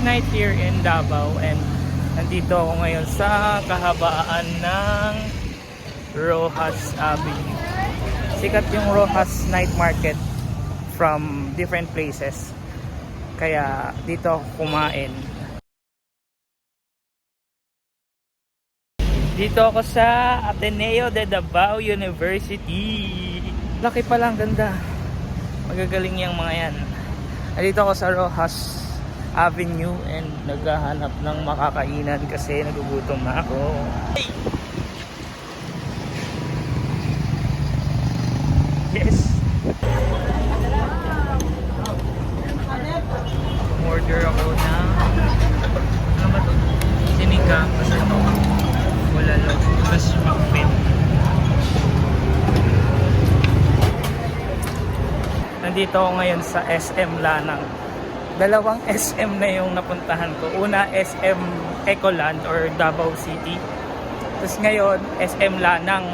night here in Davao, and nandito ako ngayon sa kahabaan ng Rojas Avenue. Sikat yung Rojas night market from different places, kaya dito ako kumain. Dito ako sa Ateneo de Davao University. Laki pa lang, ganda. Magagaling yung mga yan. Nandito ako sa Rojas Avenue and naghahanap ng makakainan kasi nagugutom na ako. Yes. Order ako ng ano ba to? Sinigang kasi ito wala lang. Mas McFit. Nandito ako ngayon sa SM Lanang. Dalawang SM na yung napuntahan ko. Una, SM Ecoland or Davao City. Tapos ngayon, SM Lanang.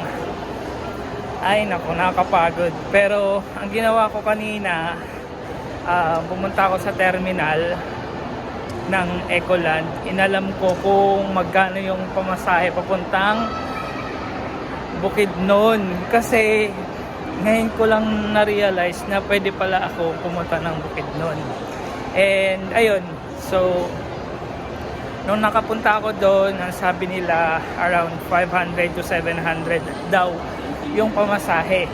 Ay naku, nakakapagod. Pero ang ginawa ko kanina, pumunta ako sa terminal ng Ecoland. Inalam ko kung magkano yung pamasahe papuntang Bukidnon. Kasi ngayon ko lang na-realize na pwede pala ako pumunta ng Bukidnon. And ayun, so nung nakapunta ako doon, ang sabi nila around 500 to 700 daw yung pamasahe.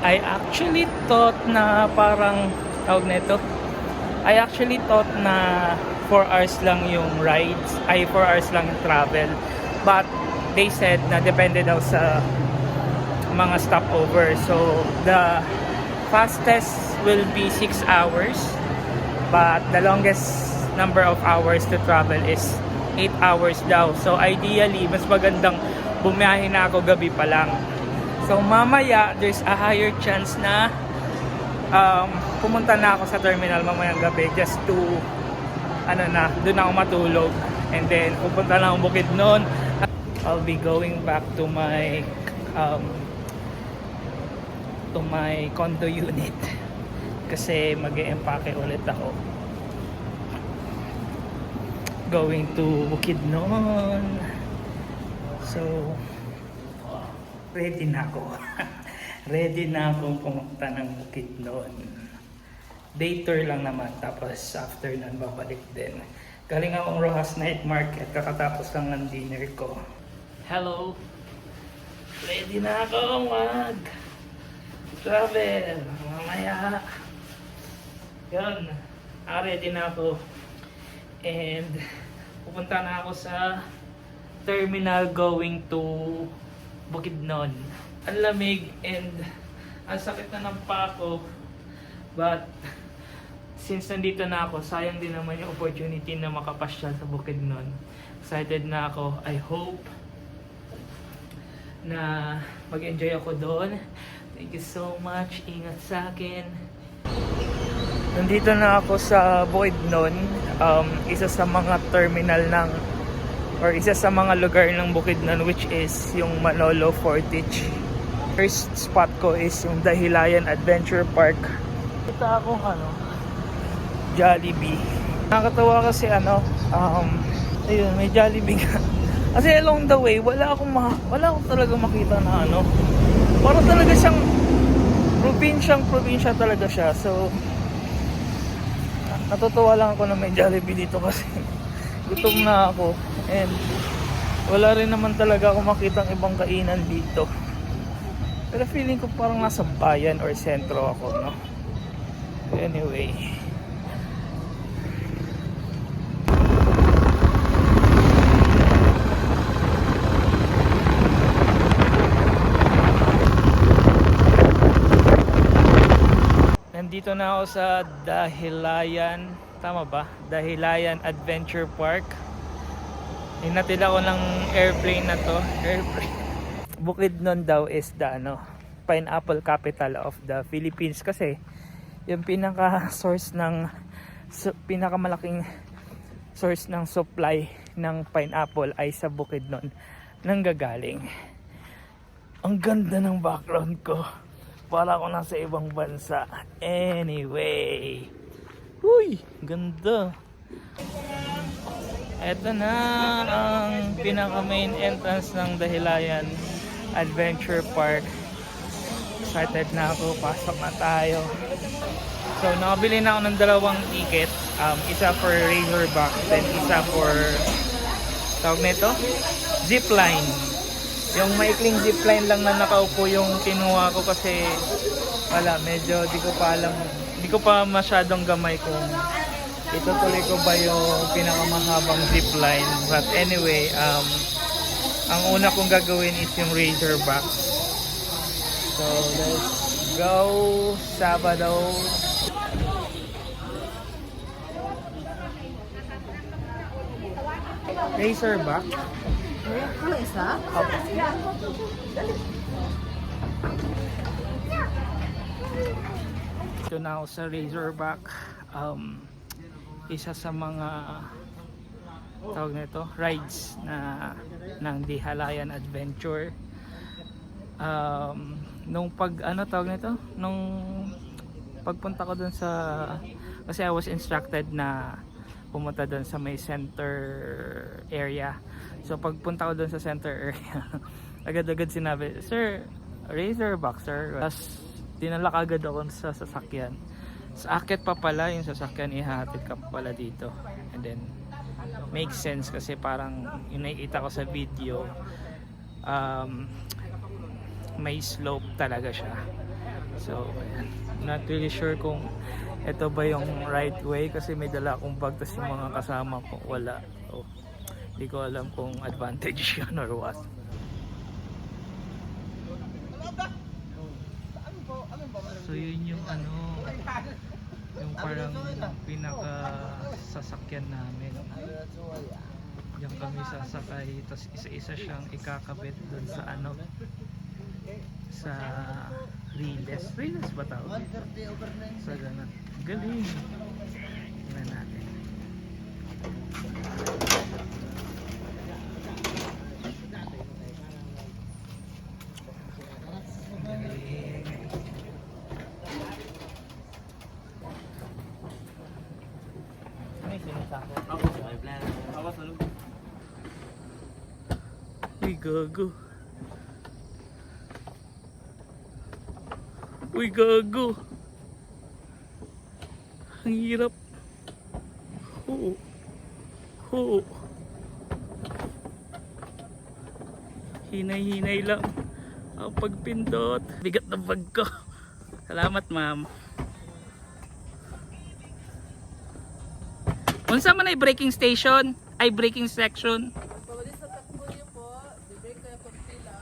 I actually thought na parang tawag nito. I actually thought na 4 hours lang yung rides, ay 4 hours lang yung travel. But they said na depende daw sa mga stopover. So the fastest will be 6 hours, but the longest number of hours to travel is 8 hours daw. So ideally, mas magandang bumiyahe na ako gabi pa lang. So mamaya, there's a higher chance na pumunta na ako sa terminal mamayang gabi just to doon ako matulog. And then pupunta na akong Bukidnon. I'll be going back to my condo unit kasi mag-e-empake ulit ako, going to Bukidnon. So ready na ako. Ready na akong pumunta ng Bukidnon. Day tour lang naman, tapos after nun babalik din. Galing akong Rojas Night Market, kakatapos lang ng dinner ko. Hello, ready na ako travel mamaya. Yun, ready na ako. And pupunta na ako sa terminal going to Bukidnon. Ang lamig and ang sakit na ng paa ko. But since nandito na ako, sayang din naman yung opportunity na makapasyal sa Bukidnon. Excited na ako. I hope na mag-enjoy ako doon. Thank you so much. Ingat sa akin. Nandito na ako sa Bukidnon. Isa sa mga terminal ng or isa sa mga lugar ng Bukidnon, which is yung Manolo Fortich. First spot ko is yung Dahilayan Adventure Park. Kita akong Jollibee. Nakakatawa kasi ayun, may Jollibee nga. Kasi along the way, wala akong talaga makita na parang talaga siyang probinsya talaga siya. So natutuwa lang ako na may Jollibee dito kasi gutom na ako and wala rin naman talaga ako makitang ibang kainan dito. Pero feeling ko parang nasa bayan or sentro ako, no? Anyway, nandito na ako sa Dahilayan, tama ba? Dahilayan Adventure Park. Hinatid ako ng airplane na to. Bukidnon daw is the pineapple capital of the Philippines kasi yung pinakamalaking source ng supply ng pineapple ay sa Bukidnon nanggagaling. Ang ganda ng background ko. Para ako nasa ibang bansa. Anyway, Uy, ganda. Ito na ang pinaka main entrance ng Dahilayan Adventure Park. Excited na ako, pasok na tayo. So nakabili na ako ng dalawang ticket, isa for Razorback, then isa for tawag nito, zipline. Yung maikling zipline lang na nakaupo yung kinuha ko kasi wala, medyo di ko pa alam, di ko pa masyadong gamay kung itutuloy ko ba yung pinakamahabang zipline. But anyway, ang una kong gagawin is yung Razorback. So let's go, Sabado. Razorback. Ano isa? Ito na ako sa Razorback. Isa sa mga tawag nito, rides na ng Dihalayan Adventure. Nung nung pagpunta ko dun sa, kasi I was instructed na pumunta dun sa may center area. So pagpunta ko dun sa center area, agad-agad sinabi, "Sir, Razorback, sir." Tapos dinala kagad ako sa sasakyan. Sa akit pa pala yung sasakyan, ihahatid ka pa pala dito. And then makes sense kasi parang yung nakikita ko sa video, may slope talaga siya. So ayan. Not really sure kung ito ba yung right way kasi may dala akong bag tas yung mga kasama ko wala. So, hindi ko alam kung advantage yan or what. So yun yung yung parang pinaka sasakyan namin. Diyan kami sasakay, tapos isa-isa siyang ikakabit dun sa sa Riles ba tawag? Sa ganun. Galing. Tingnan natin. Uy, gago. Uy, gago. Ang hirap. Oo. Oo. Hinay-hinay lang ang pagpindot. Bigat na bag ko. Salamat, ma'am. Unsa man ay braking station? Ay braking section? Pwede sa takbo niyo po, bibig kayo pag pila.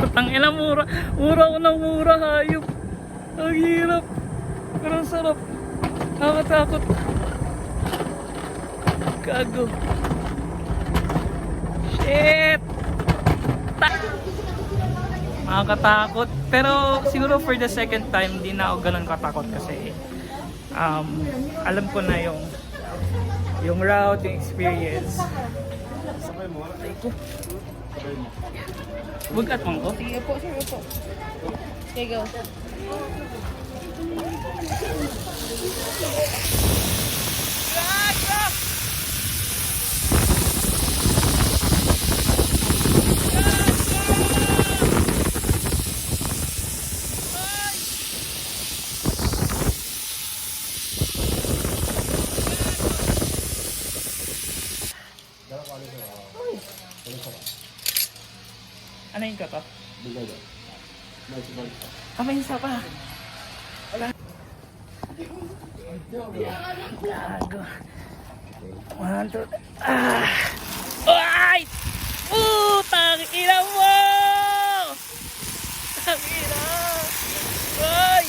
Putang ina, mura ko ng mura, hayop. Ang hirap. Pero ang sarap. Nakakatakot. Gago. Shit. Nakakatakot. Pero siguro for the second time di na ako ganun katakot kasi alam ko na yung route, yung experience. Ay ko. Bugat mo ko? Sige po, sige po. Okay, go. Ano yung kaka? May isa pa. Gago. 1, 2, ay! Putang ina mo! Tang ina! Ay!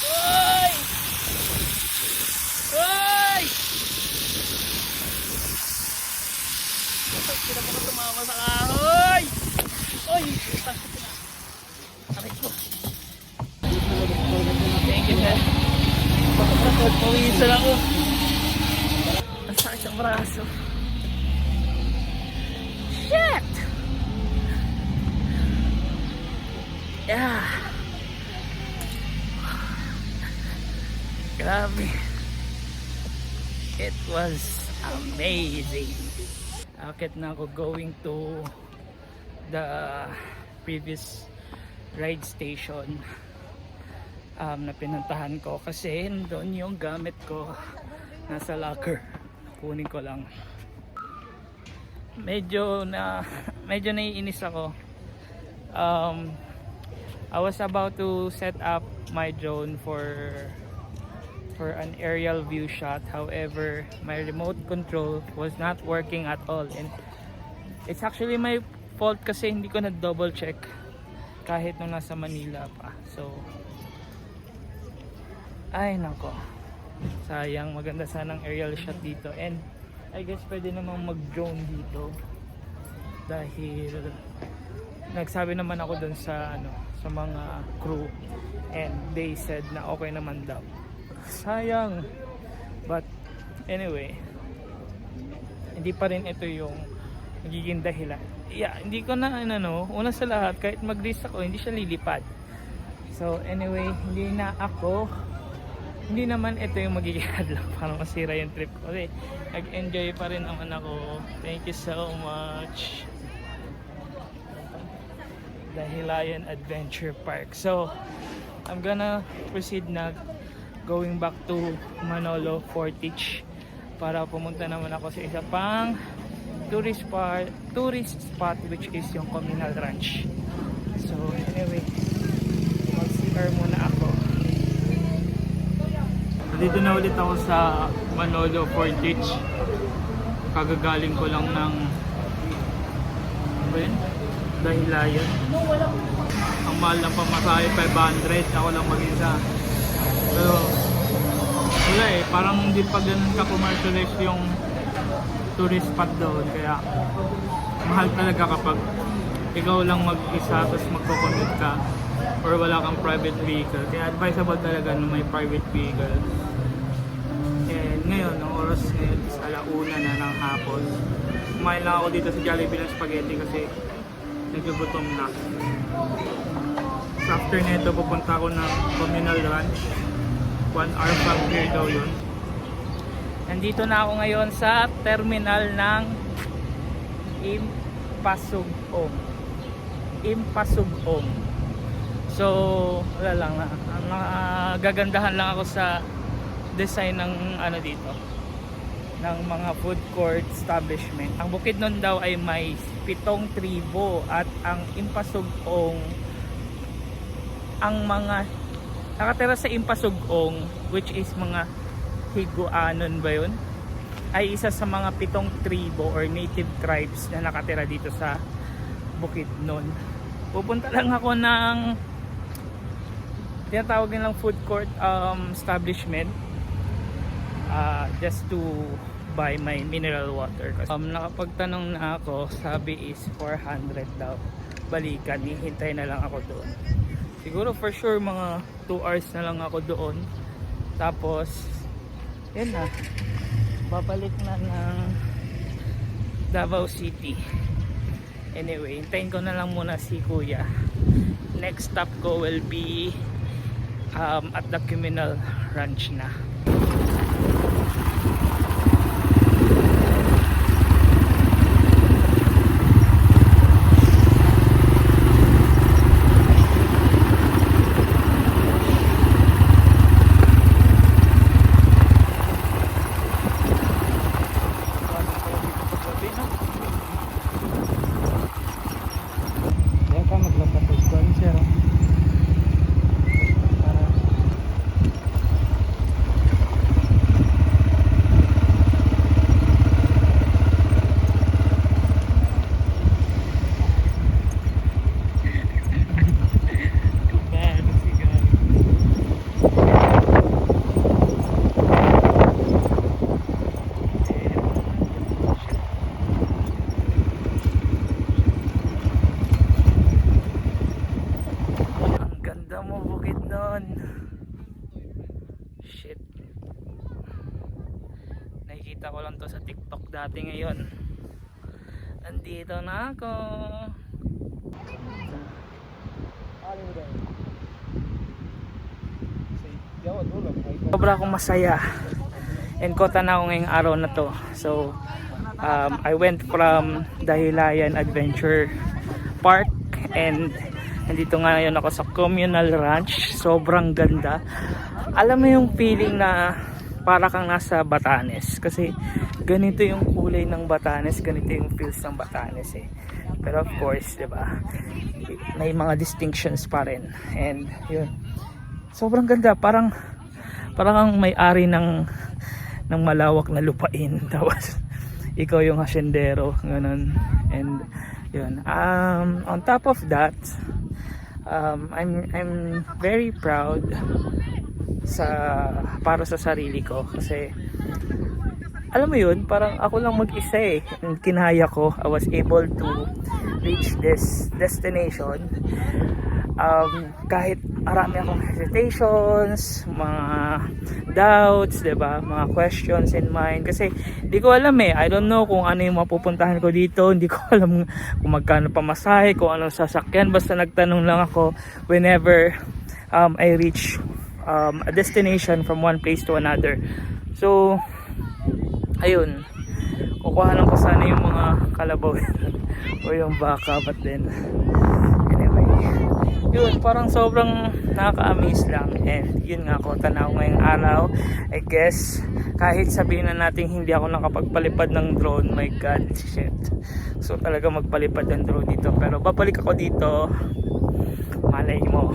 Ay! Ay! Sila mga tumama sa kahoy! Ay! Aray ko! Thank you, sir. Pawisan ako. Ang sakit ang braso. Yeah. Grabe. It was amazing. Akit na ako going to the previous ride station na pinuntahan ko kasi doon yung gamit ko nasa locker. Kunin ko lang. Medyo naiinis ako. I was about to set up my drone for an aerial view shot. However, my remote control was not working at all, and it's actually my fault kasi hindi ko na double check kahit nung nasa Manila pa. So ay nako, sayang. Maganda sanang aerial shot dito, and I guess pwede namang mag drone dito dahil nagsabi naman ako dun sa sa mga crew, and they said na okay naman daw. Sayang. But anyway, hindi pa rin ito yung magiging dahilan. Yeah, hindi ko na una sa lahat, kahit mag-risk ako, hindi siya lilipad. So anyway, hindi naman ito yung magiging hadlang para masira yung trip ko. Kasi nag-enjoy pa rin naman ako. Thank you so much. The Helayan Adventure Park. So I'm gonna proceed na going back to Manolo Fortich para pumunta naman ako sa isa pang tourist spot which is yung Communal Ranch. So anyway, mag-CR muna ako. Dito na ulit ako sa Manolo Fortich. Kagagaling ko lang ng Dahilayan. Ang mahal ng pamasahe, 500. Ako lang mag-isa. Pero wala parang hindi pa ganun ka-commercialize yung tourist spot doon, kaya mahal talaga kapag ikaw lang mag-isa tapos magko-commute ka or wala kang private vehicle. Kaya advisable talaga na may private vehicle. And ngayon, ang oras ngayon is 1:00 na ng hapon. Kumain lang ako dito sa Jollibee ng spaghetti kasi nagugutom na. So after nito, pupunta ako ng Communal Ranch. 1 hour from here daw yun. Nandito na ako ngayon sa terminal ng Impasugong. So wala lang na. Nagagandahan lang ako sa design ng dito, ng mga food court establishment. Ang Bukidnon daw ay may 7 tribo at ang Impasugong, ang mga nakatira sa Impasugong, which is mga Higuanon ba yun, ay isa sa mga 7 tribo or native tribes na nakatira dito sa Bukidnon. Pupunta lang ako ng tinatawag nilang food court establishment just to buy my mineral water. Nakapagtanong na ako, sabi is 400 daw balikan. Hihintay na lang ako doon. Siguro for sure mga 2 hours na lang ako doon. Tapos yun na, babalik na ng Davao City. Anyway, hintayin ko na lang muna si Kuya. Next stop ko will be at the Communal Ranch na. Shit. Nakikita ko lang to sa TikTok dati, ngayon andito na ako. Sobra akong masaya and kota na ako ngayong araw na to. So I went from Dahilayan Adventure Park and nandito nga ngayon ako sa Communal Ranch. Sobrang ganda. Alam mo yung feeling na para kang nasa Batanes kasi ganito yung kulay ng Batanes, ganito yung feels ng Batanes eh. Pero of course, 'di ba? May mga distinctions pa rin. And yun. Sobrang ganda, parang kang may-ari ng malawak na lupain. Tapos ikaw yung hasyendero, ganun. And yun. On top of that, I'm very proud para sa sarili ko kasi alam mo yun, parang ako lang mag-isa eh. Kinaya ko, I was able to reach this destination. Kahit marami akong hesitations, mga doubts, 'di ba? Mga questions in mind kasi hindi ko alam eh. I don't know kung ano yung mapupuntahan ko dito. Hindi ko alam kung magkano pamasahe, kung anong sasakyan. Basta nagtanong lang ako whenever I reach a destination from one place to another. So ayun, kukuha lang ko sana yung mga kalabaw o yung baka, but then anyway, yun, parang sobrang nakaka-amaze lang. And yun nga ko, tanaw ngayong araw. I guess kahit sabihin na natin hindi ako nakapagpalipad ng drone, my god, shit, so talaga magpalipad ng drone dito. Pero babalik ako dito, malay mo,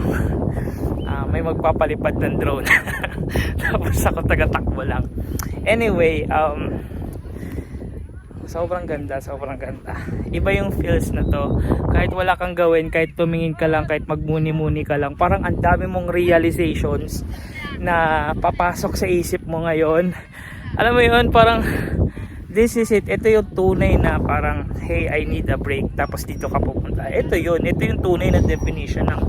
may magpapalipad ng drone. Tapos ako taga-takbo lang. Anyway, sobrang ganda. Iba yung feels na to. Kahit wala kang gawin, kahit tumingin ka lang, kahit magmuni-muni ka lang, parang ang dami mong realizations na papasok sa isip mo ngayon. Alam mo yun, parang this is it. Ito yung tunay na parang, hey, I need a break. Tapos dito ka pupunta. Ito yun. Ito yung tunay na definition ng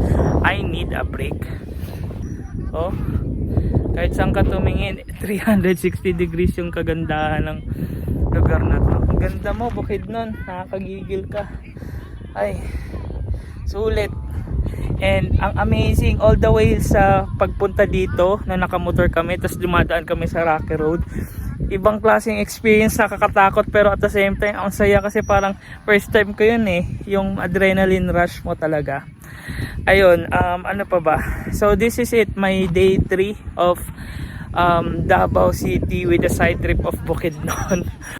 I need a break. Oh, kahit saan ka tumingin, 360 degrees yung kagandahan ng lugar na to. Ang ganda mo, bukid nun, nakakagigil ka. Ay, sulit. And ang amazing, all the way sa pagpunta dito na nakamotor kami, tapos dumadaan kami sa Rocky Road, ibang klaseng experience, nakakatakot pero at the same time ang saya kasi parang first time ko yun eh, yung adrenaline rush mo talaga. Ayun, ano pa ba? So this is it, my day 3 of Davao City with a side trip of Bukidnon.